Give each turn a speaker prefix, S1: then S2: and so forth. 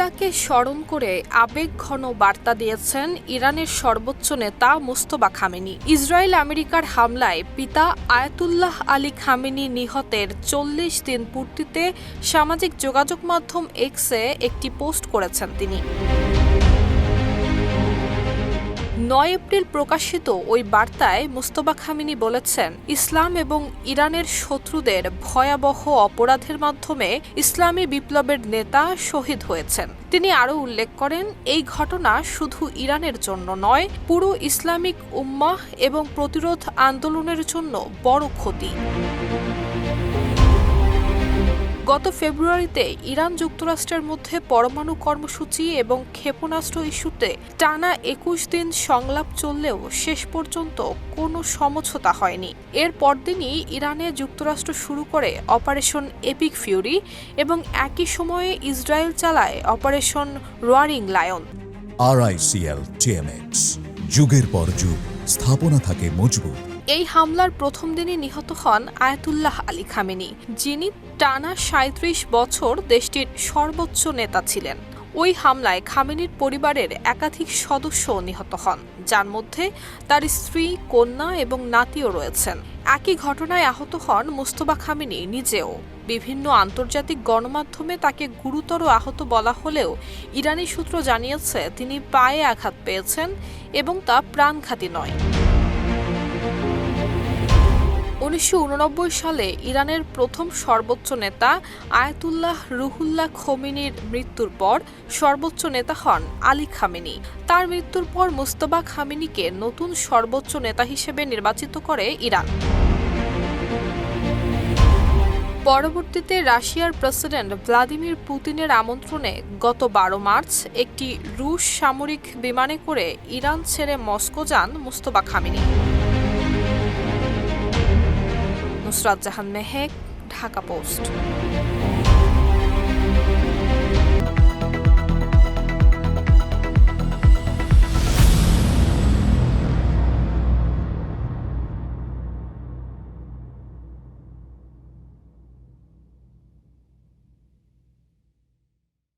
S1: পিতাকে স্মরণ করে আবেগঘন বার্তা দিয়েছেন ইরানের সর্বোচ্চ নেতা মুজতবা খামেনি। ইসরায়েল আমেরিকার হামলায় পিতা আয়াতুল্লাহ আলী খামেনি নিহতের ৪০ দিন পূর্তিতে সামাজিক যোগাযোগ মাধ্যম এক্সে একটি পোস্ট করেছেন তিনি। ৯ এপ্রিল প্রকাশিত ওই বার্তায় মুজতবা খামেনি বলেছেন, ইসলাম এবং ইরানের শত্রুদের ভয়াবহ অপরাধের মাধ্যমে ইসলামী বিপ্লবের নেতা শহীদ হয়েছেন। তিনি আরও উল্লেখ করেন, এই ঘটনা শুধু ইরানের জন্য নয়, পুরো ইসলামিক উম্মাহ এবং প্রতিরোধ আন্দোলনের জন্য বড় ক্ষতি। গত ফেব্রুয়ারিতে ইরান যুক্তরাষ্ট্রের মধ্যে পরমাণু কর্মসূচি এবং ক্ষেপণাস্ত্র ইস্যুতে টানা ২১ দিন সংলাপ চললেও শেষ পর্যন্ত কোনো সমঝোতা হয়নি। এর পরদিনই ইরানে যুক্তরাষ্ট্র শুরু করে অপারেশন এপিক ফিউরি এবং একই সময়ে ইসরায়েল চালায় operation roaring lion.
S2: RICL TMX, যুগের পর যুগ স্থাপনা থাকে মজবুত।
S1: এই হামলার প্রথম দিনই নিহত হন আয়াতুল্লাহ আলী খামেনি, যিনি টানা ৩৭ বছর দেশটির সর্বোচ্চ নেতা ছিলেন। ওই হামলায় খামেনির পরিবারের একাধিক সদস্য নিহত হন, যার মধ্যে তার স্ত্রী, কন্যা এবং নাতিও রয়েছেন। একই ঘটনায় আহত হন মুজতবা খামেনি নিজেও। বিভিন্ন আন্তর্জাতিক গণমাধ্যমে তাকে গুরুতর আহত বলা হলেও ইরানি সূত্র জানিয়েছে তিনি পায়ে আঘাত পেয়েছেন এবং তা প্রাণঘাতী নয়। ১৯৮৯ সালে ইরানের প্রথম সর্বোচ্চ নেতা আয়াতুল্লাহ রুহুল্লাহ খোমেনির মৃত্যুর পর সর্বোচ্চ নেতা হন আলী খামেনি। তার মৃত্যুর পর মুজতবা খামেনিকে নতুন সর্বোচ্চ নেতা হিসেবে নির্বাচিত করে ইরান। পরবর্তীতে রাশিয়ার প্রেসিডেন্ট ভ্লাদিমির পুতিনের আমন্ত্রণে গত ১২ মার্চ একটি রুশ সামরিক বিমানে করে ইরান ছেড়ে মস্কো যান মুজতবা খামেনি। নুসরাত জাহান মেহেক, ঢাকা পোস্ট।